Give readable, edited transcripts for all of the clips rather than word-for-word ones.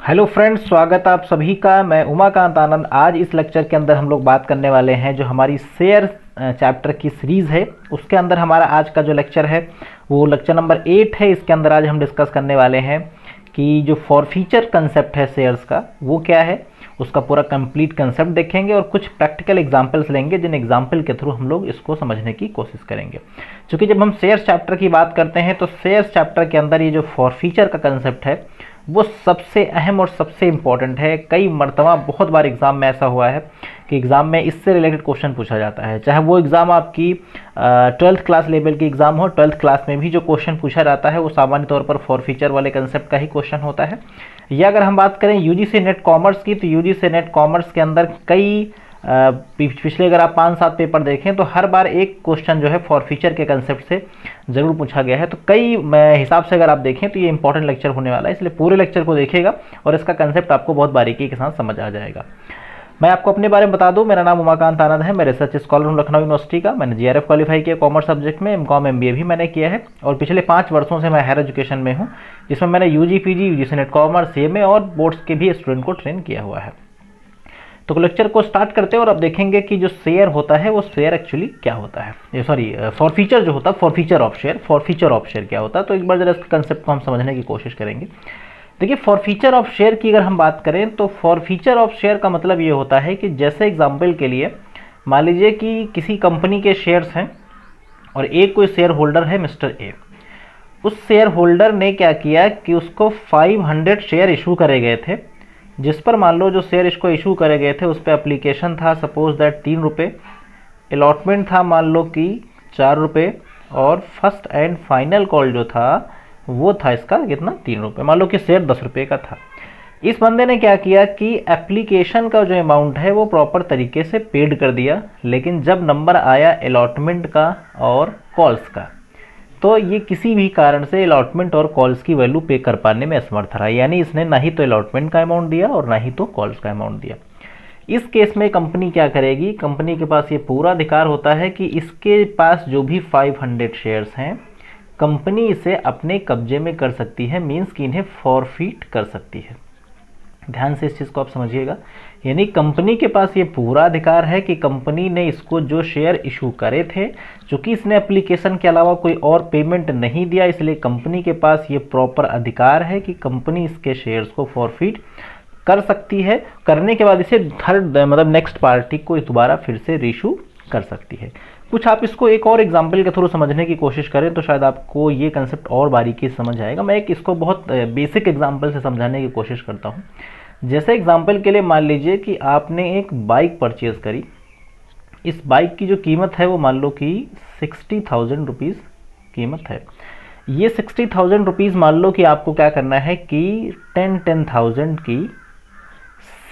Hello friends, स्वागत आप सभी का। मैं उमाकांत आनंद। आज इस लेक्चर के अंदर हम लोग बात करने वाले हैं जो हमारी शेयर चैप्टर की सीरीज़ है उसके अंदर हमारा आज का जो लेक्चर है वो लेक्चर नंबर 8 है। इसके अंदर आज हम डिस्कस करने वाले हैं कि जो फॉरफीचर कंसेप्ट है शेयर्स का वो क्या है, उसका पूरा कंप्लीट कंसेप्ट देखेंगे और कुछ प्रैक्टिकल एग्जांपल्स लेंगे जिन एग्जांपल के थ्रू हम लोग इसको समझने की कोशिश करेंगे। क्योंकि जब हम शेयर्स चैप्टर की बात करते हैं तो शेयर्स चैप्टर के अंदर ये जो फॉरफीचर का कंसेप्ट है वो सबसे अहम और सबसे इम्पॉर्टेंट है। कई मरतबा बहुत बार एग्ज़ाम में ऐसा हुआ है कि एग्ज़ाम में इससे रिलेटेड क्वेश्चन पूछा जाता है, चाहे वो एग्ज़ाम आपकी 12th क्लास लेवल की एग्ज़ाम हो। 12th क्लास में भी जो क्वेश्चन पूछा जाता है वो सामान्य तौर पर फॉरफीचर वाले कंसेप्ट का ही क्वेश्चन होता है। या अगर हम बात करें यूजीसी नेट कॉमर्स की, तो यूजीसी नेट कॉमर्स के अंदर कई पिछले अगर आप 5-7 पेपर देखें तो हर बार एक क्वेश्चन जो है फॉरफीचर के कंसेप्ट से ज़रूर पूछा गया है। तो कई हिसाब से अगर आप देखें तो ये इंपॉर्टेंट लेक्चर होने वाला है, इसलिए पूरे लेक्चर को देखिएगा और इसका कंसेप्ट आपको बहुत बारीकी के साथ समझ आ जाएगा। मैं आपको अपने बारे में बता दूं, मेरा नाम उमाकांत आनंद है। मैं रिसर्च स्कॉलर हूं लखनऊ यूनिवर्सिटी का। मैंने जीआरएफ क्वालिफाई किया कॉमर्स सब्जेक्ट में, एमकॉम एमबीए भी मैंने किया है और पिछले 5 वर्षों से मैं हायर एजुकेशन में हूं, जिसमें मैंने UG PG UGC NET commerce CMA और बोर्ड्स के भी स्टूडेंट को ट्रेन किया हुआ है। तो लेक्चर को स्टार्ट करते हैं और अब देखेंगे कि जो शेयर होता है वो शेयर एक्चुअली क्या होता है, फॉरफीचर जो होता है, फॉरफीचर ऑफ शेयर क्या होता है। तो एक बार जरा इसके कंसेप्ट को हम समझने की कोशिश करेंगे। देखिए, फॉरफीचर ऑफ शेयर की अगर हम बात करें तो फॉरफीचर ऑफ शेयर का मतलब ये होता है कि जैसे एग्जाम्पल के लिए मान लीजिए कि किसी कंपनी के शेयर्स हैं और एक कोई शेयर होल्डर है मिस्टर ए। उस शेयर होल्डर ने क्या किया कि उसको 500 शेयर इशू करे गए थे, जिस पर मान लो जो शेयर इसको इशू करे गए थे उस पर एप्लीकेशन था सपोज दैट 3 रुपये, अलॉटमेंट था मान लो कि 4 रुपये और फर्स्ट एंड फाइनल कॉल जो था वो था इसका कितना, 3 रुपये। मान लो कि शेयर 10 रुपये का था। इस बंदे ने क्या किया कि एप्लीकेशन का जो अमाउंट है वो प्रॉपर तरीके से पेड कर दिया, लेकिन जब नंबर आया अलॉटमेंट का और कॉल्स का तो ये किसी भी कारण से अलॉटमेंट और कॉल्स की वैल्यू पे कर पाने में असमर्थ रहा। यानी इसने ना ही तो अलॉटमेंट का अमाउंट दिया और ना ही तो कॉल्स का अमाउंट दिया। इस केस में कंपनी क्या करेगी, कंपनी के पास ये पूरा अधिकार होता है कि इसके पास जो भी 500 शेयर्स हैं कंपनी इसे अपने कब्जे में कर सकती है, मीन्स कि इन्हें फॉरफीट कर सकती है। ध्यान से इस चीज़ को आप समझिएगा। यानी कंपनी के पास ये पूरा अधिकार है कि कंपनी ने इसको जो शेयर इशू करे थे, चूंकि इसने एप्लीकेशन के अलावा कोई और पेमेंट नहीं दिया, इसलिए कंपनी के पास ये प्रॉपर अधिकार है कि कंपनी इसके शेयर्स को फॉरफीट कर सकती है। करने के बाद इसे थर्ड नेक्स्ट पार्टी को दोबारा फिर से रीशू कर सकती है। कुछ आप इसको एक और एग्जाम्पल के थ्रू समझने की कोशिश करें तो शायद आपको ये कंसेप्ट और बारीकी से समझ आएगा। मैं एक इसको बहुत बेसिक एग्जाम्पल से समझाने की कोशिश करता हूँ। जैसे एग्जाम्पल के लिए मान लीजिए कि आपने एक बाइक परचेज करी। इस बाइक की जो कीमत है वो मान लो कि 60,000 रुपीज़ कीमत है। ये 60,000 रुपीज़ मान लो कि आपको क्या करना है कि 10,000 की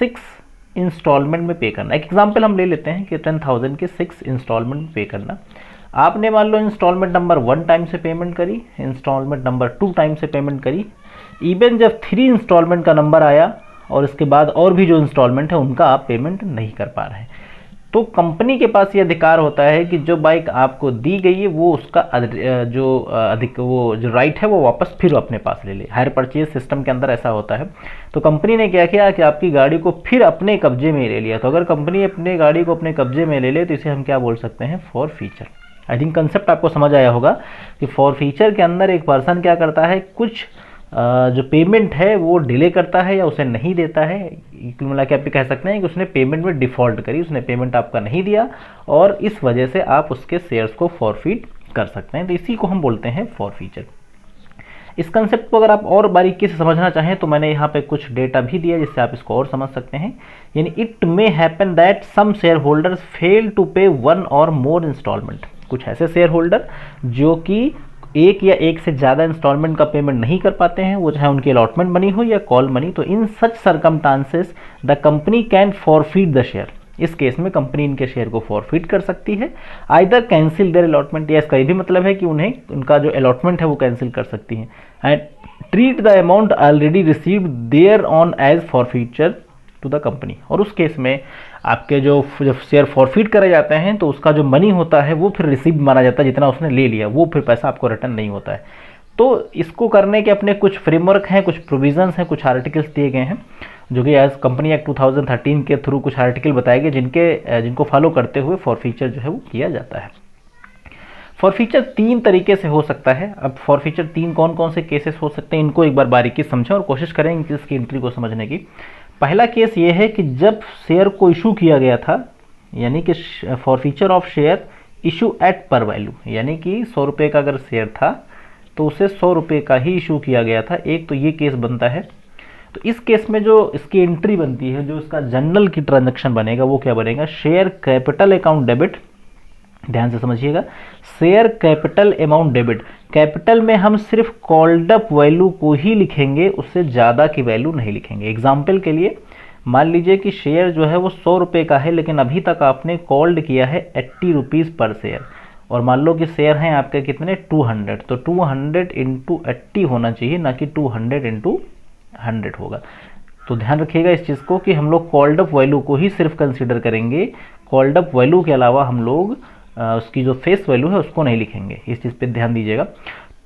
6 इंस्टॉलमेंट में पे करना। एक एग्जांपल हम ले लेते हैं कि 10,000 के 6 इंस्टॉलमेंट में पे करना। आपने मान लो इंस्टॉलमेंट नंबर 1 टाइम से पेमेंट करी, इंस्टॉलमेंट नंबर 2 टाइम से पेमेंट करी, इवन जब 3 इंस्टॉलमेंट का नंबर आया और इसके बाद और भी जो इंस्टॉलमेंट है उनका आप पेमेंट नहीं कर पा रहे हैं, तो कंपनी के पास ये अधिकार होता है कि जो बाइक आपको दी गई है वो उसका जो राइट है वो वापस फिर अपने पास ले ले। हायर परचेज सिस्टम के अंदर ऐसा होता है। तो कंपनी ने क्या किया कि आपकी गाड़ी को फिर अपने कब्जे में ले लिया। तो अगर कंपनी अपने गाड़ी को अपने कब्जे में ले ले तो इसे हम क्या बोल सकते हैं, फॉरफीचर। आई थिंक कंसेप्ट आपको समझ आया होगा कि फॉरफीचर के अंदर एक पर्सन क्या करता है, कुछ जो पेमेंट है वो डिले करता है या उसे नहीं देता है। कुल मिला के आप कह सकते हैं कि उसने पेमेंट में डिफ़ॉल्ट करी, उसने पेमेंट आपका नहीं दिया और इस वजह से आप उसके शेयर्स को फॉरफीट कर सकते हैं। तो इसी को हम बोलते हैं फॉरफीचर। इस कंसेप्ट को अगर आप और बारीकी से समझना चाहें तो मैंने यहाँ पे कुछ डेटा भी दिया जिससे आप इसको और समझ सकते हैं। यानी it may happen that some shareholders fail to pay 1 और मोर इंस्टॉलमेंट। कुछ ऐसे शेयर होल्डर जो कि एक या एक से ज़्यादा इंस्टॉलमेंट का पेमेंट नहीं कर पाते हैं, वो चाहे उनकी अलॉटमेंट मनी हो या कॉल मनी, तो in such circumstances the company can forfeit the share. इस केस में कंपनी इनके शेयर को फॉरफीट कर सकती है, आइदर कैंसिल देयर अलॉटमेंट, या इसका ये भी मतलब है कि उन्हें उनका जो अलॉटमेंट है वो कैंसिल कर सकती है, and treat the amount already received thereon as forfeiture to the company. और उस केस में आपके जो शेयर फॉरफीट करे जाते हैं तो उसका जो मनी होता है वो फिर रिसीव माना जाता है, जितना उसने ले लिया वो फिर पैसा आपको रिटर्न नहीं होता है। तो इसको करने के अपने कुछ फ्रेमवर्क हैं, कुछ प्रोविजंस हैं, कुछ आर्टिकल्स दिए गए हैं जो कि एज कंपनी एक्ट 2013 के थ्रू कुछ आर्टिकल बताए गए जिनको फॉलो करते हुए फॉरफीचर जो है वो किया जाता है। फॉरफीचर 3 तरीके से हो सकता है। अब फॉरफीचर 3 कौन कौन से केसेस हो सकते हैं इनको एक बार बारीकी समझें और कोशिश करेंगे इसकी एंट्री को समझने की। पहला केस ये है कि जब शेयर को इशू किया गया था, यानी कि forfeiture of share issue at पर वैल्यू, यानी कि 100 रुपये का अगर शेयर था तो उसे 100 रुपये का ही इशू किया गया था, एक तो ये केस बनता है। तो इस केस में जो इसकी एंट्री बनती है, जो इसका जनरल की ट्रांजैक्शन बनेगा वो क्या बनेगा, शेयर कैपिटल अकाउंट डेबिट। ध्यान से समझिएगा, share capital amount debit. Capital में हम सिर्फ कॉल्ड अप वैल्यू को ही लिखेंगे, उससे ज़्यादा की वैल्यू नहीं लिखेंगे। एग्जाम्पल के लिए मान लीजिए कि शेयर जो है वो 100 रुपये का है, लेकिन अभी तक आपने कॉल्ड किया है 80 रुपीज़ पर शेयर, और मान लो कि शेयर हैं आपके कितने 200, तो 200 इंटू 80 होना चाहिए, ना कि 200 इंटू 100 होगा। तो ध्यान रखिएगा इस चीज़ को कि हम लोग कॉल्ड अप वैल्यू को ही सिर्फ कंसीडर करेंगे, कॉल्ड अप वैल्यू के अलावा हम लोग उसकी जो फेस वैल्यू है उसको नहीं लिखेंगे। इस चीज़ पे ध्यान दीजिएगा।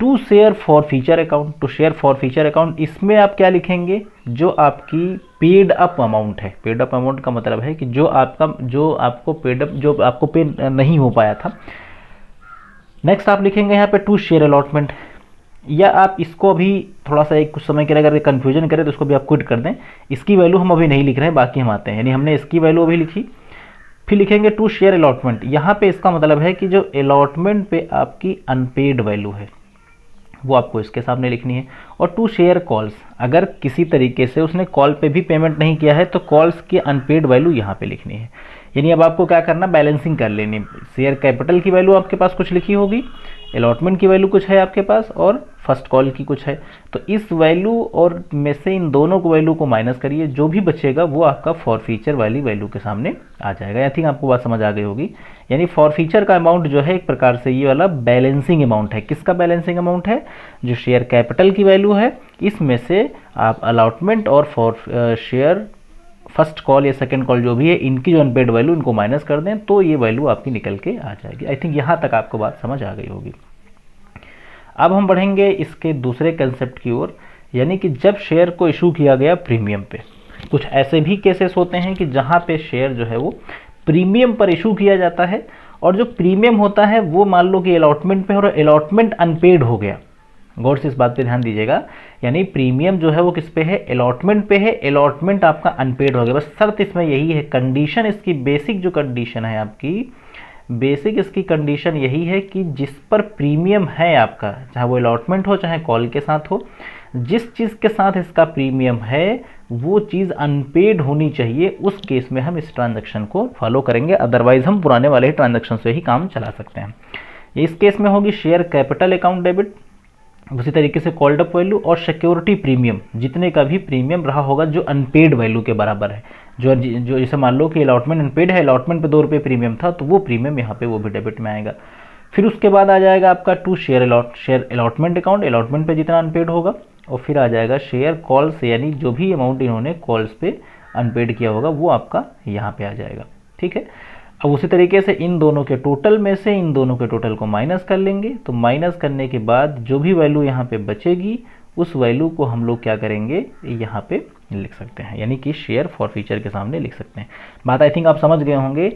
To share forfeiture account, to share forfeiture account, इसमें आप क्या लिखेंगे, जो आपकी पेड अप अमाउंट है। पेड अप अमाउंट का मतलब है कि जो आपको पेड अप, जो आपको पे नहीं हो पाया था। नेक्स्ट आप लिखेंगे यहाँ पे टू शेयर अलॉटमेंट, या आप इसको अभी थोड़ा सा एक कुछ समय के लिए अगर कन्फ्यूजन करें तो इसको भी आप क्विट कर दें। इसकी वैल्यू हम अभी नहीं लिख रहे हैं, बाकी हम आते हैं। यानी हमने इसकी वैल्यू अभी लिखी, फिर लिखेंगे टू शेयर अलॉटमेंट। यहाँ पे इसका मतलब है कि जो अलॉटमेंट पे आपकी अनपेड वैल्यू है वो आपको इसके सामने लिखनी है। और टू शेयर कॉल्स, अगर किसी तरीके से उसने कॉल पे भी पेमेंट नहीं किया है तो कॉल्स की अनपेड वैल्यू यहाँ पे लिखनी है। यानी अब आपको क्या करना, बैलेंसिंग कर लेनी। शेयर कैपिटल की वैल्यू आपके पास कुछ लिखी होगी, अलॉटमेंट की वैल्यू कुछ है आपके पास, और फर्स्ट कॉल की कुछ है। तो इस वैल्यू और में से इन दोनों को वैल्यू को माइनस करिए, जो भी बचेगा वो आपका फॉरफीचर वाली वैल्यू के सामने आ जाएगा। आई थिंक आपको बात समझ आ गई होगी। यानी फॉरफीचर का अमाउंट जो है एक प्रकार से ये वाला बैलेंसिंग अमाउंट है। किसका बैलेंसिंग अमाउंट है, जो शेयर कैपिटल की वैल्यू है, इसमें से आप अलॉटमेंट और फॉर शेयर फर्स्ट कॉल या सेकंड कॉल जो भी है, इनकी जो अनपेड वैल्यू इनको माइनस कर दें तो ये वैल्यू आपकी निकल के आ जाएगी। आई थिंक यहाँ तक आपको बात समझ आ गई होगी। अब हम बढ़ेंगे इसके दूसरे कंसेप्ट की ओर, यानी कि जब शेयर को इशू किया गया प्रीमियम पे। कुछ ऐसे भी केसेस होते हैं कि जहाँ पे शेयर जो है वो प्रीमियम पर इशू किया जाता है, और जो प्रीमियम होता है वो मान लो कि अलॉटमेंट पे, और अलॉटमेंट अनपेड हो गया। गौर से इस बात पे ध्यान दीजिएगा। यानी प्रीमियम जो है वो किस पे है, अलॉटमेंट पे है, अलॉटमेंट आपका अनपेड हो गया। बस शर्त इसमें यही है, कंडीशन इसकी बेसिक जो कंडीशन है आपकी, बेसिक इसकी कंडीशन यही है कि जिस पर प्रीमियम है आपका, चाहे वो अलॉटमेंट हो चाहे कॉल के साथ हो, जिस चीज़ के साथ इसका प्रीमियम है वो चीज़ अनपेड होनी चाहिए। उस केस में हम इस ट्रांजैक्शन को फॉलो करेंगे, अदरवाइज हम पुराने वाले ट्रांजैक्शन से ही काम चला सकते हैं। इस केस में होगी शेयर कैपिटल अकाउंट डेबिट, उसी तरीके से कॉल्ड अप वैल्यू और सिक्योरिटी प्रीमियम, जितने का भी प्रीमियम रहा होगा जो अनपेड वैल्यू के बराबर है। जो जैसे मान लो कि अलॉटमेंट अनपेड है, अलॉटमेंट पे 2 रुपये प्रीमियम था, तो वो प्रीमियम यहाँ पे वो भी डेबिट में आएगा। फिर उसके बाद आ जाएगा आपका to share allotment account, allotment पे जितना अनपेड होगा, और फिर आ जाएगा शेयर कॉल्स, यानी जो भी अमाउंट इन्होंने कॉल्स पे अनपेड किया होगा वो आपका यहाँ पे आ जाएगा। ठीक है। अब उसी तरीके से इन दोनों के टोटल में से इन दोनों के टोटल को माइनस कर लेंगे। तो माइनस करने के बाद जो भी वैल्यू यहाँ पे बचेगी उस वैल्यू को हम लोग क्या करेंगे, यहाँ पे लिख सकते हैं, यानी कि शेयर फॉरफीचर के सामने लिख सकते हैं। बात आई थिंक आप समझ गए होंगे।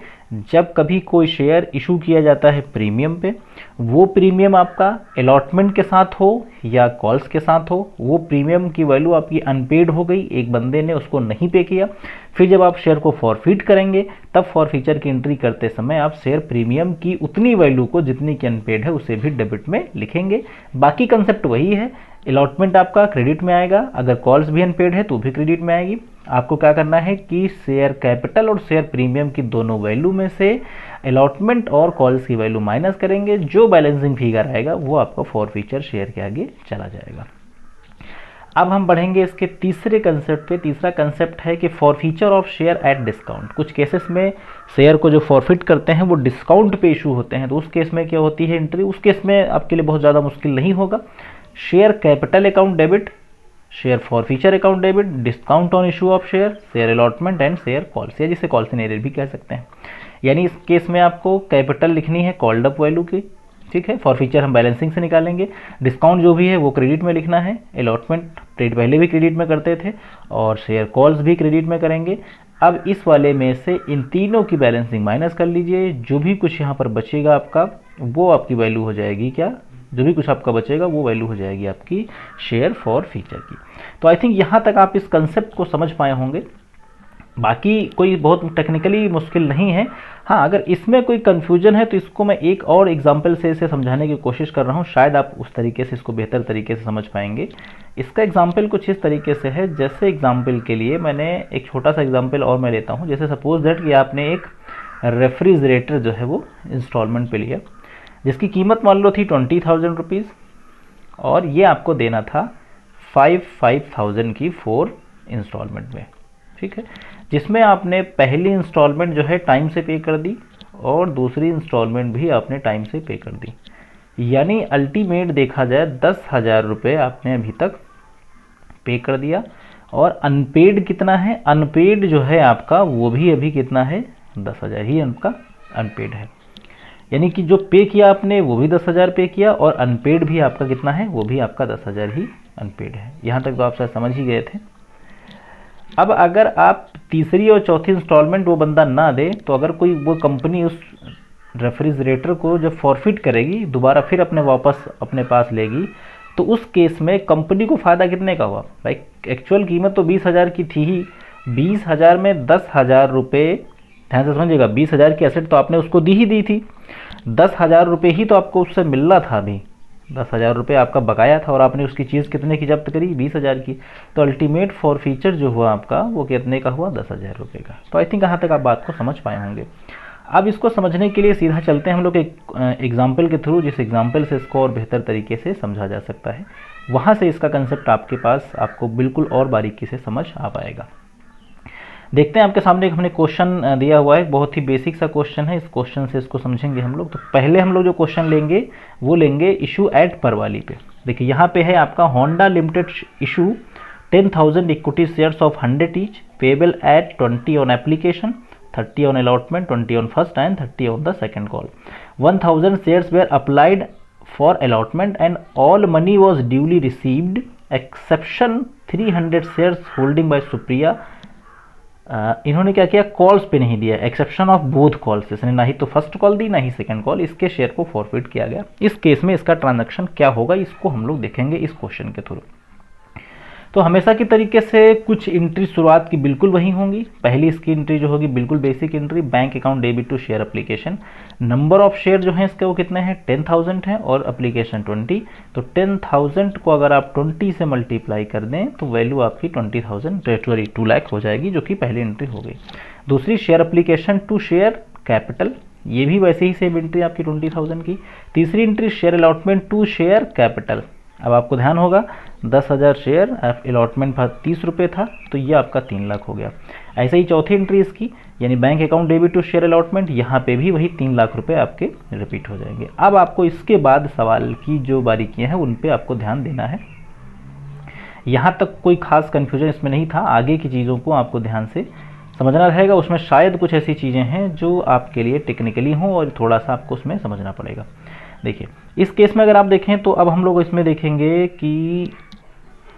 जब कभी कोई शेयर इशू किया जाता है प्रीमियम पे, वो प्रीमियम आपका अलॉटमेंट के साथ हो या कॉल्स के साथ हो, वो प्रीमियम की वैल्यू आपकी अनपेड हो गई, एक बंदे ने उसको नहीं पे किया। फिर जब आप शेयर को फॉरफीट करेंगे तब फॉरफीचर की एंट्री करते समय आप शेयर प्रीमियम की उतनी वैल्यू को जितनी की अनपेड है उसे भी डेबिट में लिखेंगे। बाकी कंसेप्ट वही है। अलॉटमेंट आपका क्रेडिट में आएगा, अगर कॉल्स भी अनपेड है तो भी क्रेडिट में आएगी। आपको क्या करना है कि शेयर कैपिटल और शेयर प्रीमियम की दोनों वैल्यू में से अलॉटमेंट और कॉल्स की वैल्यू माइनस करेंगे, जो बैलेंसिंग फिगर आएगा वो आपका फॉरफीचर शेयर के आगे चला जाएगा। अब हम बढ़ेंगे इसके तीसरे कंसेप्ट पे। तीसरा कंसेप्ट है कि forfeiture of share at discount. कुछ केसेस में शेयर को जो फॉरफिट करते हैं वो डिस्काउंट पे इशू होते हैं, तो उस केस में क्या होती है एंट्री, उस केस में आपके लिए बहुत ज़्यादा मुश्किल नहीं होगा। Share capital account debit, share forfeiture account debit, discount on issue of share, share allotment and share calls, या जिसे कॉल्स इन एरियर भी कह सकते हैं। यानी इस केस में आपको कैपिटल लिखनी है कॉल्ड अप वैल्यू की, ठीक है। फॉरफीचर हम बैलेंसिंग से निकालेंगे, डिस्काउंट जो भी है वो क्रेडिट में लिखना है, अलॉटमेंट पहले भी क्रेडिट में करते थे और शेयर कॉल्स भी क्रेडिट में करेंगे। अब इस वाले में से इन तीनों की बैलेंसिंग माइनस कर लीजिए, जो भी कुछ यहाँ पर बचेगा आपका वो आपकी वैल्यू हो जाएगी क्या, जो भी कुछ आपका बचेगा वो वैल्यू हो जाएगी आपकी शेयर फॉर फीचर की। तो आई थिंक यहाँ तक आप इस कंसेप्ट को समझ पाए होंगे, बाकी कोई बहुत टेक्निकली मुश्किल नहीं है। हाँ, अगर इसमें कोई कन्फ्यूजन है तो इसको मैं एक और एग्जांपल से इसे समझाने की कोशिश कर रहा हूँ, शायद आप उस तरीके से इसको बेहतर तरीके से समझ पाएंगे। इसका एग्जांपल कुछ इस तरीके से है, जैसे एग्जांपल के लिए मैंने एक छोटा सा एग्जांपल और मैं लेता हूँ। जैसे सपोज दैट कि आपने एक रेफ्रिजरेटर जो है वो इंस्टॉलमेंट पे लिया, जिसकी कीमत मान लो थी 20,000 रुपीज़ और ये आपको देना था 5,000 की 4 इंस्टॉलमेंट में, ठीक है, जिसमें आपने पहली इंस्टॉलमेंट जो है टाइम से पे कर दी और दूसरी इंस्टॉलमेंट भी आपने टाइम से पे कर दी। यानी अल्टीमेट देखा जाए 10,000 रुपये आपने अभी तक पे कर दिया और अनपेड कितना है, अनपेड जो है आपका वो भी अभी कितना है, 10,000 ही आपका अनपेड है। यानी कि जो पे किया आपने वो भी 10,000 पे किया और अनपेड भी आपका कितना है, वो भी आपका 10,000 ही अनपेड है। यहाँ तक तो आप शायद समझ ही गए थे। अब अगर आप तीसरी और चौथी इंस्टॉलमेंट वो बंदा ना दे तो अगर कोई वो कंपनी उस रेफ्रिजरेटर को जब फॉरफिट करेगी, दोबारा फिर अपने वापस अपने पास लेगी, तो उस केस में कंपनी को फ़ायदा कितने का हुआ भाई? एक्चुअल कीमत तो 20,000 की थी ही, 20,000 में 10,000 रुपये, ध्यान से समझिएगा, 20,000 की एसेट तो आपने उसको दी ही दी थी, 10,000 रुपये ही तो आपको उससे मिलना था अभी, 10,000 रुपये आपका बकाया था और आपने उसकी चीज़ कितने की जब्त करी, 20,000 की। तो अल्टीमेट फॉर फीचर जो हुआ आपका वो कितने का हुआ, 10,000 रुपये का। तो आई थिंक यहाँ तक आप बात को समझ पाए होंगे। अब इसको समझने के लिए सीधा चलते हैं हम लोग एक एग्जाम्पल के थ्रू, जिस एग्जाम्पल से इसको और बेहतर तरीके से समझा जा सकता है, वहाँ से इसका कंसेप्ट आपके पास आपको बिल्कुल और बारीकी से समझ आ पाएगा। देखते हैं, आपके सामने एक हमने क्वेश्चन दिया हुआ है, बहुत ही बेसिक सा क्वेश्चन है। इस क्वेश्चन से इसको समझेंगे हम लोग। तो पहले हम लोग जो क्वेश्चन लेंगे वो लेंगे इशू एट पर वाली पे। देखिए यहाँ पे है आपका Honda limited issue 10,000 equity shares of 100 each payable at 20 on application, 30 on allotment, 20 on first and 30 on the second call. 1,000 shares were applied for allotment and all money was duly received exception 300 shares holding by Supriya. इन्होंने क्या किया, calls पे नहीं दिया, exception of both calls, इसने ना ही तो first call दी ना ही सेकंड कॉल, इसके शेयर को फॉरफिट किया गया। इस केस में इसका ट्रांजैक्शन क्या होगा, इसको हम लोग देखेंगे इस क्वेश्चन के थ्रू। तो हमेशा की तरीके से कुछ एंट्री शुरुआत की बिल्कुल वही होंगी। पहली इसकी एंट्री जो होगी बिल्कुल basic entry, bank account debit to share application. Number of share जो है इसके वो कितने हैं, 10,000 है और एप्लीकेशन 20। तो 10,000 को अगर आप 20 से मल्टीप्लाई कर दें तो वैल्यू आपकी 20,000 2 लाख हो जाएगी, जो कि पहली एंट्री हो गई। दूसरी share application to share capital, ये भी वैसे ही सेम एंट्री आपकी 20,000 की। तीसरी entry share allotment to share capital. अब आपको ध्यान होगा 10,000 शेयर, अलॉटमेंट 30 रुपये था, तो ये आपका 3 लाख हो गया। ऐसे ही चौथी एंट्री इसकी, यानी bank account debit to share allotment, यहाँ पे भी वही 3 लाख रुपए आपके रिपीट हो जाएंगे। अब आपको इसके बाद सवाल की जो बारीकियां हैं उन पे आपको ध्यान देना है। यहाँ तक कोई खास कन्फ्यूजन इसमें नहीं था, आगे की चीज़ों को आपको ध्यान से समझना रहेगा। उसमें शायद कुछ ऐसी चीज़ें हैं जो आपके लिए टेक्निकली हों और थोड़ा सा आपको उसमें समझना पड़ेगा। देखिए इस केस में अगर आप देखें तो अब हम लोग इसमें देखेंगे कि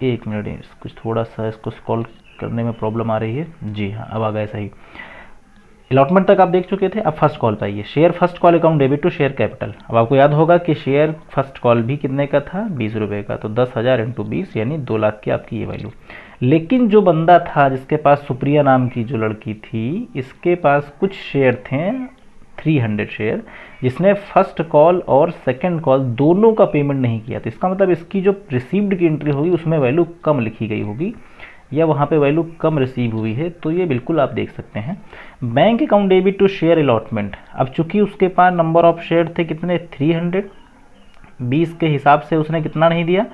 एक मिनट, कुछ थोड़ा सा इसको स्क्रॉल करने में प्रॉब्लम आ रही है। जी हाँ, अब आ गए सही। अलॉटमेंट तक आप देख चुके थे, अब फर्स्ट कॉल पाइए। Share first call account debit to share capital. अब आपको याद होगा कि शेयर फर्स्ट कॉल भी कितने का था, 20 रुपये का, तो 10,000 इंटू 20 यानी 2 लाख की आपकी ये वैल्यू। लेकिन जो बंदा था जिसके पास सुप्रिया नाम की जो लड़की थी, इसके पास कुछ शेयर थे 300 शेयर, जिसने फर्स्ट कॉल और सेकंड कॉल दोनों का पेमेंट नहीं किया। तो इसका मतलब इसकी जो रिसीव्ड की एंट्री होगी उसमें वैल्यू कम लिखी गई होगी या वहाँ पे वैल्यू कम रिसीव हुई है, तो ये बिल्कुल आप देख सकते हैं। Bank account debit to share allotment, अब चूंकि उसके पास नंबर ऑफ शेयर थे कितने, 300, 20 के हिसाब से उसने कितना नहीं दिया,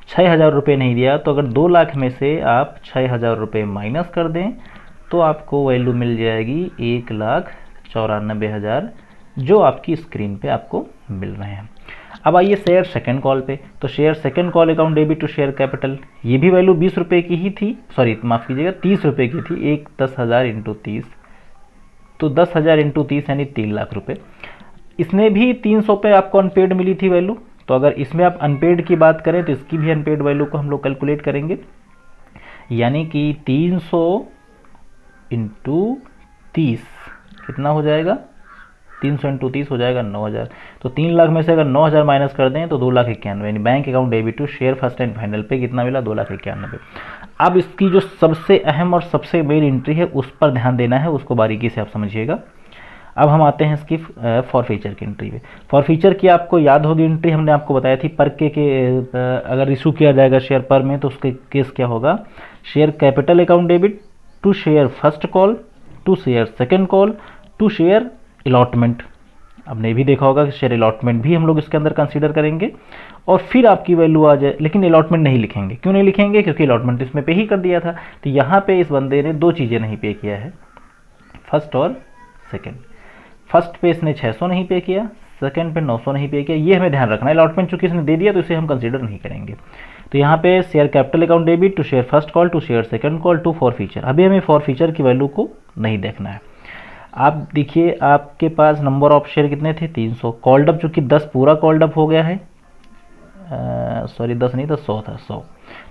6,000 रुपये नहीं दिया। तो अगर 2 लाख में से आप 6,000 रुपये माइनस कर दें तो आपको वैल्यू मिल जाएगी 1,94,000, जो आपकी स्क्रीन पे आपको मिल रहे हैं। अब आइए शेयर सेकंड कॉल पे। तो share second call account debit to share capital, ये भी वैल्यू 20 रुपये की ही थी, सॉरी माफ़ कीजिएगा 30 रुपये की थी। 10,000 इंटू 30, तो 10,000 इंटू 30 यानी 3 लाख रुपये। इसने भी 300 पे आपको अनपेड मिली थी वैल्यू, तो अगर इसमें आप अनपेड की बात करें तो इसकी भी अनपेड वैल्यू को हम लोग कैलकुलेट करेंगे, यानी कि 300 इंटू 30 कितना हो जाएगा, 300 इंटू 30 हो जाएगा 9000। तो 3 लाख में से अगर 9000 माइनस कर दें तो 2,91,000, यानी bank account debit to share first and final पे कितना मिला, 2,91,000। अब इसकी जो सबसे अहम और सबसे मेन एंट्री है उस पर ध्यान देना है, उसको बारीकी से आप समझिएगा। अब हम आते हैं इसकी फॉर फीचर की एंट्री पे। फॉर फीचर की आपको याद होगी एंट्री, हमने आपको बताया थी पर के अगर इशू किया जाएगा शेयर पर में तो उसके केस क्या होगा, share capital account debit to share first call to share second call to share allotment. आपने भी देखा होगा कि शेयर अलॉटमेंट भी हम लोग इसके अंदर कंसीडर करेंगे और फिर आपकी वैल्यू आ जाए, लेकिन अलॉटमेंट नहीं लिखेंगे। क्यों नहीं लिखेंगे, क्योंकि अलॉटमेंट इसमें पे ही कर दिया था। तो यहाँ पे इस बंदे ने दो चीज़ें नहीं पे किया है, फर्स्ट और सेकेंड। फर्स्ट पे इसने 600 नहीं पे किया, सेकेंड पे 900 नहीं पे किया, ये हमें ध्यान रखना है। अलॉटमेंट चूंकि इसने दे दिया तो इसे हम कंसीडर नहीं करेंगे। तो यहाँ पे share capital account debit to share first call to share second call to forfeiture. अभी हमें फॉर फीचर की वैल्यू को नहीं देखना है। आप देखिए आपके पास नंबर ऑफ शेयर कितने थे, 300। कॉल्ड अप चूंकि 10 पूरा कॉल्ड अप हो गया है, सॉरी 10 नहीं था, 100 था, 100।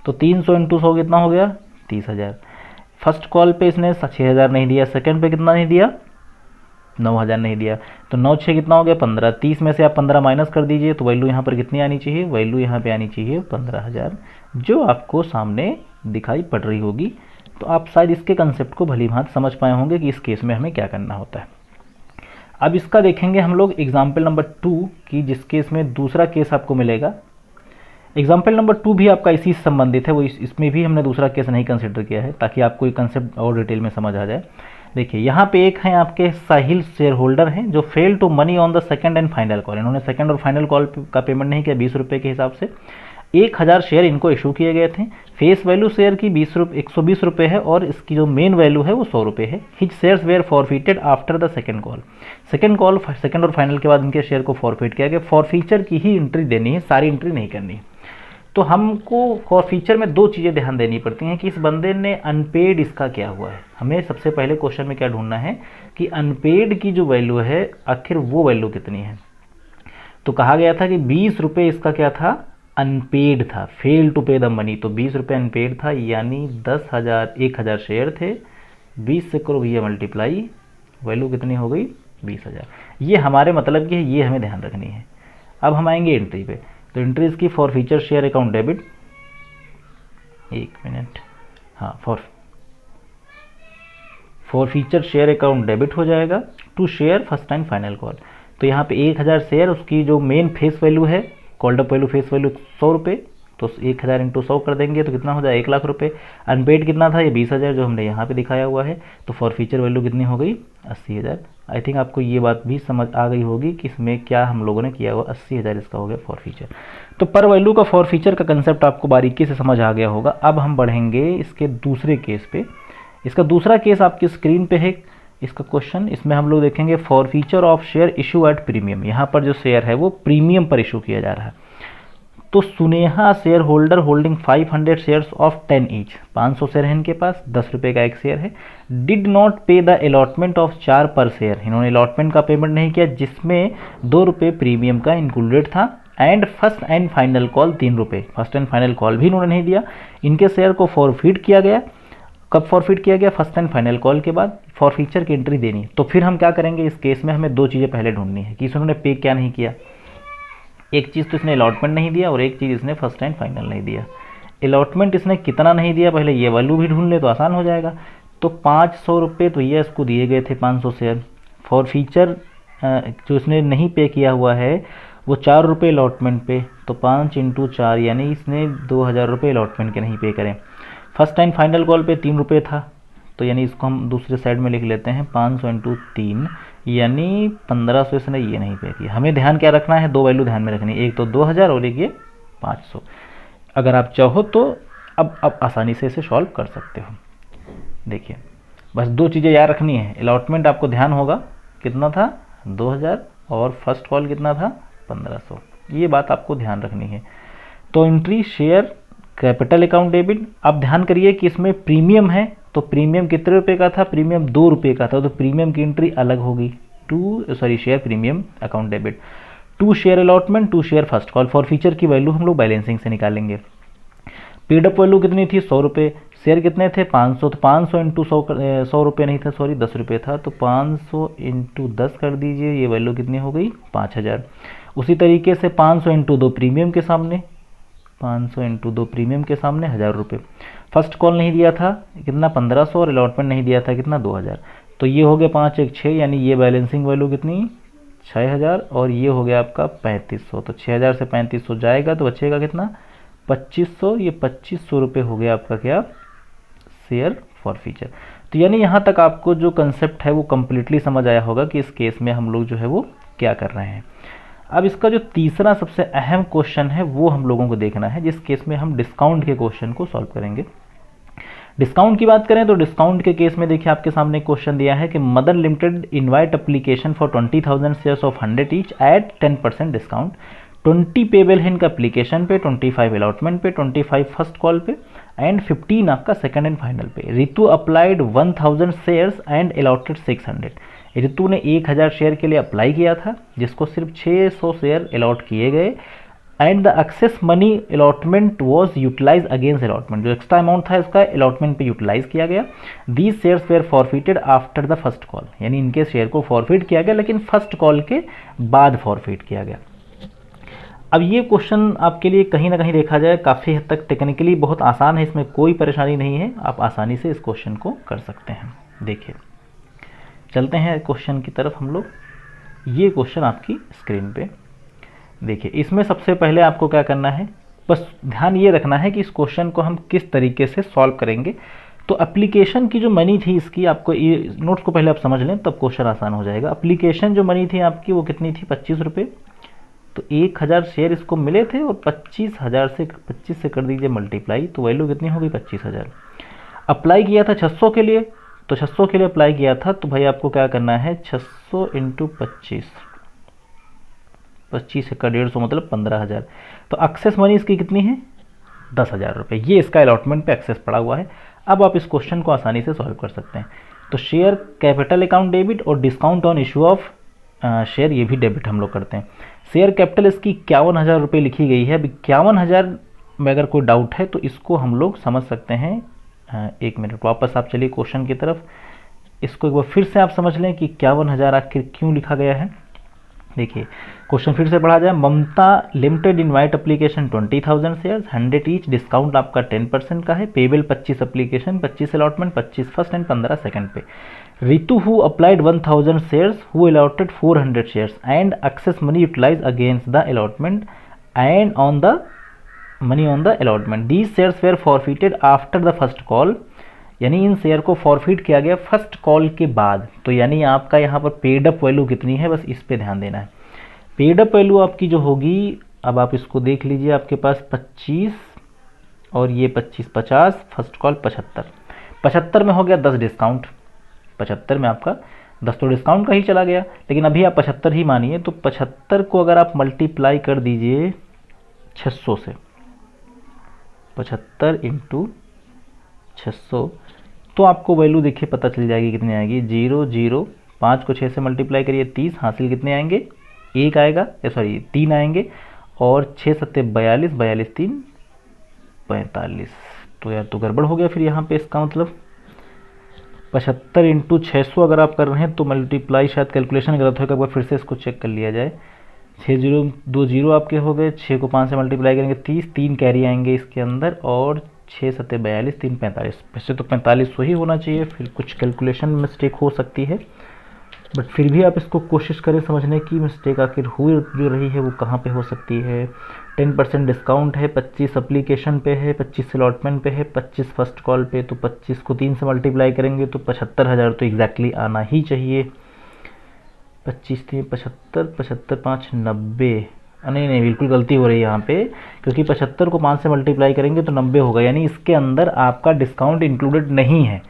तो 300 इंटू 100 कितना हो गया, 30,000। फर्स्ट कॉल पे इसने 6,000 नहीं दिया, सेकंड पे कितना नहीं दिया, 9,000 नहीं दिया। तो 9 6 कितना हो गया, 15। 30 में से आप 15 माइनस कर दीजिए तो वैल्यू यहाँ पर कितनी आनी चाहिए, वैल्यू यहाँ पे आनी चाहिए 15,000, जो आपको सामने दिखाई पड़ रही होगी। तो आप शायद इसके कंसेप्ट को भली भांति समझ पाए होंगे कि इस केस में हमें क्या करना होता है। अब इसका देखेंगे हम लोग एग्जाम्पल नंबर 2 की, जिस केस में दूसरा केस आपको मिलेगा। एग्जाम्पल नंबर 2 भी आपका इसी से संबंधित है, वो इसमें भी हमने दूसरा केस नहीं कंसिडर किया है ताकि आपको ये कंसेप्ट और डिटेल में समझ आ जाए। देखिए यहाँ पे एक है आपके साहिल शेयर होल्डर हैं जो fail to money on the second and final call. इन्होंने सेकंड और फाइनल कॉल का पेमेंट नहीं किया 20 रुपये के हिसाब से। 1000 शेयर इनको इशू किए गए थे। फेस वैल्यू शेयर की 120 रुपये है और इसकी जो मेन वैल्यू है वो 100 रुपये है। His shares were forfeited after the second call. Second और फाइनल के बाद इनके शेयर को फॉरफिट किया गया। फॉरफीचर की ही एंट्री देनी है, सारी एंट्री नहीं करनी है। तो हमको फॉरफीचर में दो चीज़ें ध्यान देनी पड़ती हैं कि इस बंदे ने अनपेड इसका क्या हुआ है। हमें सबसे पहले क्वेश्चन में क्या ढूंढना है कि अनपेड की जो वैल्यू है आखिर वो वैल्यू कितनी है। तो कहा गया था कि 20 रुपये इसका क्या था, अनपेड था, फेल टू पे द मनी। तो 20 रुपये अनपेड था, यानी 10,000 शेयर थे, 20 से करो भैया मल्टीप्लाई, वैल्यू कितनी हो गई, 20,000। ये हमारे मतलब की है, ये हमें ध्यान रखनी है। अब हम आएंगे एंट्री पे। तो एंट्री इसकी forfeiture share account debit, एक मिनट, हाँ, forfeiture share account debit हो जाएगा to share first and final call. तो यहाँ पे 1000 शेयर, उसकी जो मेन फेस वैल्यू है, called up value face value 100 रुपये, तो 1000 इंटू 100 कर देंगे तो कितना हो जाए, 1 लाख रुपये। अनपेड कितना था, ये 20,000 जो हमने यहाँ पे दिखाया हुआ है। तो फॉर फीचर वैल्यू कितनी हो गई, 80,000। आई थिंक आपको ये बात भी समझ आ गई होगी कि इसमें क्या हम लोगों ने किया हुआ, 80,000 इसका हो गया फॉर फीचर। तो पर वैल्यू का फॉर फीचर का कंसेप्ट आपको बारीकी से समझ आ गया होगा। अब हम बढ़ेंगे इसके दूसरे केस पे। इसका दूसरा केस आपकी स्क्रीन पे है, इसका क्वेश्चन। इसमें हम लोग देखेंगे for feature of share issue at premium. यहाँ पर जो शेयर है वो प्रीमियम पर इशू किया जा रहा है। तो Suneha share holder holding 500 shares of 10 each, 500 share है इनके पास, 10 रुपये का एक शेयर है। Did not pay the allotment of 4 per share, इन्होंने अलॉटमेंट का पेमेंट नहीं किया जिसमें 2 रुपये प्रीमियम का इंक्लूडेड था। And first and final call 3 रुपये, फर्स्ट एंड फाइनल कॉल भी इन्होंने नहीं दिया। इनके शेयर को फॉरफिट किया गया। कब फॉरफिट किया गया, फर्स्ट एंड फाइनल कॉल के बाद। फॉरफीचर की एंट्री देनी है। तो फिर हम क्या करेंगे इस केस में, हमें दो चीज़ें पहले ढूंढनी है कि इन्होंने पे क्या नहीं किया। एक चीज़ तो इसने अलॉटमेंट नहीं दिया और एक चीज़ इसने फर्स्ट एंड फाइनल नहीं दिया। अलॉटमेंट इसने कितना नहीं दिया, पहले ये वैल्यू भी ढूंढ ले तो आसान हो जाएगा। तो 500 रुपये तो ये इसको दिए गए थे, 500 शेयर। फॉर फीचर जो इसने नहीं पे किया हुआ है वो 4 रुपये अलॉटमेंट पे, तो 5 इंटू 4 यानी इसने 2000 रुपये अलॉटमेंट के नहीं पे करें। फर्स्ट एंड फाइनल कॉल पे 3 रुपये था, तो यानी इसको हम दूसरे साइड में लिख लेते हैं 500 इंटू 3, यानी 1500 इसने ये नहीं पे किया। हमें ध्यान क्या रखना है, दो वैल्यू ध्यान में रखनी है, एक तो 2000 और एक ये 500। अगर आप चाहो तो अब आसानी से इसे सॉल्व कर सकते हो। देखिए बस दो चीज़ें याद रखनी है। अलॉटमेंट आपको ध्यान होगा कितना था, 2000, और फर्स्ट कॉल कितना था, 1500। ये बात आपको ध्यान रखनी है। तो entry share capital account debit. अब ध्यान करिए कि इसमें प्रीमियम है, तो प्रीमियम कितने रुपए का था, प्रीमियम 2 रुपये का था, तो प्रीमियम की एंट्री अलग होगी share premium account debit, 2 share allotment, 2 share first call. For feature की वैल्यू हम लोग बैलेंसिंग से निकालेंगे। पेड अप वैल्यू कितनी थी, 100 रुपये। शेयर कितने थे, 500, तो 500 इंटू 100 रुपये नहीं था, सॉरी 10 रुपये था, तो 500 इंटू 10 कर दीजिए, ये वैल्यू कितनी हो गई, 5000। उसी तरीके से 500 इंटू 2 प्रीमियम के सामने, 500 इंटू 2 प्रीमियम के सामने 1000 रुपये। फर्स्ट कॉल नहीं दिया था कितना, 1500, और अलॉटमेंट नहीं दिया था कितना, 2000। तो ये हो गया 5 1 6, यानी ये बैलेंसिंग वैल्यू कितनी, 6000, और ये हो गया आपका 3500। तो 6000 से 3500 जाएगा तो बचेगा कितना, 2500। ये 2500 रुपये हो गया आपका क्या, शेयर फॉर फीचर। तो यानी यहाँ तक आपको जो कंसेप्ट है वो कम्प्लीटली समझ आया होगा कि इस केस में हम लोग जो है वो क्या कर रहे हैं। अब इसका जो तीसरा सबसे अहम क्वेश्चन है वो हम लोगों को देखना है, जिस केस में हम डिस्काउंट के क्वेश्चन को सॉल्व करेंगे। डिस्काउंट की बात करें तो डिस्काउंट के केस में देखिए आपके सामने क्वेश्चन दिया है कि Madan limited invite application for 20,000 shares of 100 each eight 10% discount. 20 payable है इनका एप्लीकेशन पे, 25 अलॉटमेंट पे, 25 फर्स्ट कॉल पे एंड 15 आपका सेकंड एंड फाइनल पे। Ritu applied 1000 shares and allotted 600। Ritu ने 1000 शेयर के लिए अप्लाई किया था, जिसको सिर्फ 600 शेयर अलॉट किए गए and the excess money allotment was utilise against allotment. जो एक्स्ट्रा अमाउंट था इसका अलॉटमेंट पे यूटिलाइज किया गया। These shares were forfeited after the first call, यानी इनके शेयर को फॉरफिट किया गया लेकिन फर्स्ट कॉल के बाद फॉरफिट किया गया। अब ये क्वेश्चन आपके लिए कहीं ना कहीं देखा जाए काफ़ी हद तक टेक्निकली बहुत आसान है, इसमें कोई परेशानी नहीं है, आप आसानी से इस क्वेश्चन को कर सकते हैं। देखिए चलते हैं क्वेश्चन की तरफ हम लोग। ये क्वेश्चन आपकी स्क्रीन पे देखिए, इसमें सबसे पहले आपको क्या करना है, बस ध्यान ये रखना है कि इस क्वेश्चन को हम किस तरीके से सॉल्व करेंगे। तो एप्लीकेशन की जो मनी थी इसकी, आपको ये नोट्स को पहले आप समझ लें तब क्वेश्चन आसान हो जाएगा। एप्लीकेशन जो मनी थी आपकी वो कितनी थी, 25 रुपये। तो 1000 शेयर इसको मिले थे और 25,000 से 25 से कर दीजिए मल्टीप्लाई, तो वैल्यू कितनी होगी, 25,000। अप्लाई किया था 600 के लिए, तो 600 के लिए अप्लाई किया था, तो भाई आपको क्या करना है, 600 इंटू 25, 25 का 150 मतलब 15,000। तो एक्सेस मनी इसकी कितनी है, 10,000 रुपये। ये इसका अलॉटमेंट पे एक्सेस पड़ा हुआ है। अब आप इस क्वेश्चन को आसानी से सॉल्व कर सकते हैं। तो शेयर कैपिटल अकाउंट डेबिट और discount on issue of share, ये भी डेबिट हम लोग करते हैं। शेयर कैपिटल इसकी 51,000 रुपये लिखी गई है। अब 51,000 में अगर कोई डाउट है तो इसको हम लोग समझ सकते हैं। एक मिनट वापस आप चलिए क्वेश्चन की तरफ, इसको एक बार फिर से आप समझ लें कि 51,000 आखिर क्यों लिखा गया है। देखिए क्वेश्चन फिर से पढ़ा जाए। Mamta limited invite application 20,000 shares 100 each, discount आपका 10% का है। Payable 25 application, 25 allotment, 25 first and 15 second पे। Ritu who applied 1000 shares who allotted 400 shares and excess money utilise against the allotment and on the money on the allotment. These shares were forfeited after the first call, यानी इन share को forfeit किया गया first call के बाद। तो यानी आपका यहाँ पर पेड अप वैल्यू कितनी है, बस इस पे ध्यान देना है। पेड अप वैल्यू आपकी जो होगी, अब आप इसको देख लीजिए, आपके पास 25 और ये 25 50, फर्स्ट कॉल 75, 75 में हो गया 10 डिस्काउंट, 75 में आपका 10 तो डिस्काउंट का ही चला गया, लेकिन अभी आप 75 ही मानिए। तो 75 को अगर आप मल्टीप्लाई कर दीजिए 600 से, 75 इंटू 600, तो आपको वैल्यू देखिए पता चल जाएगी कितनी आएगी। 0 0 5 को 6 से मल्टीप्लाई करिए 30, हासिल कितने आएंगे, 1 आएगा, सॉरी 3 आएंगे, और 6 सत्ते 42, 42 3 45। तो यार तो गड़बड़ हो गया फिर यहाँ पे, इसका मतलब 75 इंटू 600 अगर आप कर रहे हैं तो मल्टीप्लाई शायद कैलकुलेशन गलत होगा, एक बार फिर से इसको चेक कर लिया जाए। 6 0 2 0 आपके हो गए, 6 को 5 से मल्टीप्लाई करेंगे 30, 3 कैरी आएंगे इसके अंदर, और 6 सत्ते 42 3 45। वैसे तो 4500 ही होना चाहिए, फिर कुछ कैलकुलेशन मिस्टेक हो सकती है, बट फिर भी आप इसको कोशिश करें समझने की मिस्टेक आखिर हुई जो रही है वो कहाँ पे हो सकती है। 10% डिस्काउंट है, 25 एप्लीकेशन पे है, 25 अलॉटमेंट पे है, 25 फर्स्ट कॉल पे, तो 25 को 3 से मल्टीप्लाई करेंगे तो 75,000 तो एग्जैक्टली आना ही चाहिए। 25 3 75, 75 5 90, नहीं बिल्कुल गलती हो रही है यहाँ पे, क्योंकि 75 को 5 से मल्टीप्लाई करेंगे तो 90 होगा, यानी इसके अंदर आपका डिस्काउंट इंक्लूडेड नहीं है।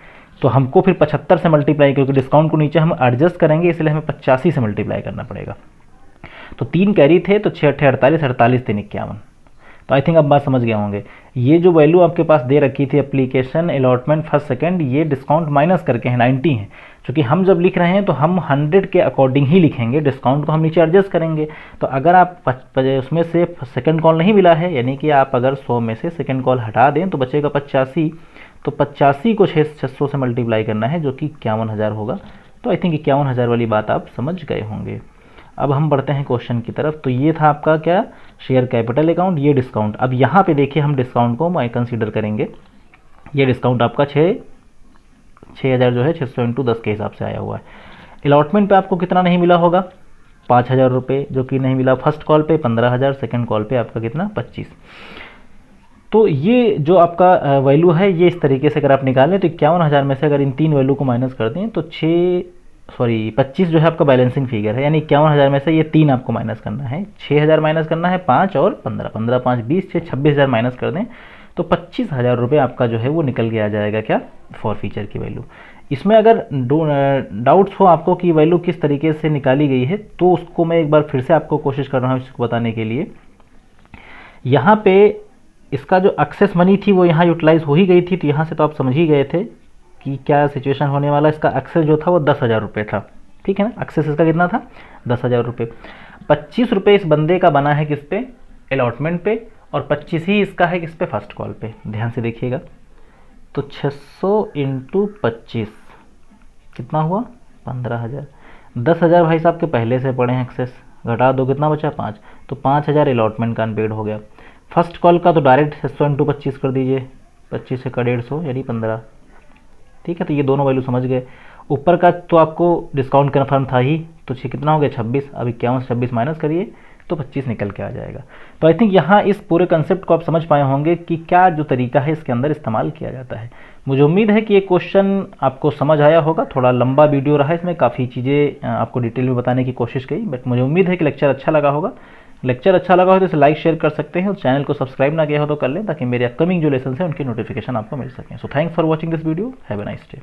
तो हमको फिर 75 से मल्टीप्लाई, क्योंकि डिस्काउंट को नीचे हम एडजस्ट करेंगे इसलिए हमें 85 से मल्टीप्लाई करना पड़ेगा। तो 3 कैरी थे तो 6 8 48, 48 3 51, तो आई थिंक अब बात समझ गए होंगे। ये जो वैल्यू आपके पास दे रखी थी एप्लीकेशन अलॉटमेंट फर्स्ट सेकंड, ये डिस्काउंट माइनस करके है 90 है, क्योंकि हम जब लिख रहे हैं तो हम 100 के अकॉर्डिंग ही लिखेंगे, डिस्काउंट को हम नीचे एडजस्ट करेंगे। तो अगर आप उसमें से सेकंड कॉल नहीं मिला है, यानी कि आप अगर 100 में से सेकंड कॉल हटा दें तो बचेगा 85, तो 85 को 600 से मल्टीप्लाई करना है, जो कि 51,000 होगा। तो आई थिंक 51,000 वाली बात आप समझ गए होंगे। अब हम बढ़ते हैं क्वेश्चन की तरफ। तो ये था आपका क्या, शेयर कैपिटल अकाउंट, ये डिस्काउंट। अब यहाँ पे देखिए हम डिस्काउंट को कंसीडर करेंगे। ये डिस्काउंट आपका 6,000 जो है 600 इंटू 10 के हिसाब से आया हुआ है। अलॉटमेंट पे आपको कितना नहीं मिला होगा, 5,000 रुपये जो कि नहीं मिला। फर्स्ट कॉल पे 15,000, सेकेंड कॉल पे आपका कितना 25। तो ये जो आपका वैल्यू है ये इस तरीके से अगर आप निकालें तो 51,000 में से अगर इन तीन वैल्यू को माइनस कर दें तो 25 जो है आपका बैलेंसिंग फिगर है, यानी 51,000 में से ये तीन आपको माइनस करना है, 6,000 माइनस करना है, 5 और 15, 15 5 20, 26,000 माइनस कर दें तो 25,000 रुपये आपका जो है वो निकल के आ जाएगा क्या, फॉर फीचर की वैल्यू। इसमें अगर डाउट्स हो आपको कि वैल्यू किस तरीके से निकाली गई है तो उसको मैं एक बार फिर से आपको कोशिश कर रहा हूँ इसको बताने के लिए। यहाँ पे इसका जो एक्सेस मनी थी वो यहाँ यूटिलाइज हो ही गई थी, तो यहाँ से तो आप समझ ही गए थे कि क्या सिचुएशन होने वाला। इसका एक्सेस जो था वो 10,000 रुपये था, ठीक है ना। एक्सेस इसका कितना था, 10,000 रुपये। 25 रुपये इस बंदे का बना है किस पे, अलॉटमेंट पे, और 25 ही इसका है किस पे, फर्स्ट कॉल पे। ध्यान से देखिएगा, तो 600 इंटू 25 कितना हुआ, 15,000। 10,000 भाई साहब के पहले से पड़े हैं एक्सेस, घटा दो कितना बचा, 5, तो 5,000 अलॉटमेंट का अनपेड हो गया। फर्स्ट कॉल का तो डायरेक्ट 600 इंटू 25 कर दीजिए, 25 का 150 यानी 15, ठीक है। तो ये दोनों वैल्यू समझ गए। ऊपर का तो आपको डिस्काउंट कन्फर्म था ही, तो कितना हो गया 26, अब 51 से 26 माइनस करिए तो 25 निकल के आ जाएगा। तो आई थिंक यहाँ इस पूरे कंसेप्ट को आप समझ पाए होंगे कि क्या जो तरीका है इसके अंदर इस्तेमाल किया जाता है। मुझे उम्मीद है कि ये क्वेश्चन आपको समझ आया होगा। थोड़ा लंबा वीडियो रहा, इसमें काफ़ी चीज़ें आपको डिटेल में बताने की कोशिश की, बट मुझे उम्मीद है कि लेक्चर अच्छा लगा होगा। लेक्चर अच्छा लगा हो तो इसे लाइक शेयर कर सकते हैं, और चैनल को सब्सक्राइब ना किया हो तो कर लें, ताकि मेरे अपकमिंग जो लेसन है उनकी नोटिफिकेशन आपको मिल सकें। So thanks for watching this video, have a nice day.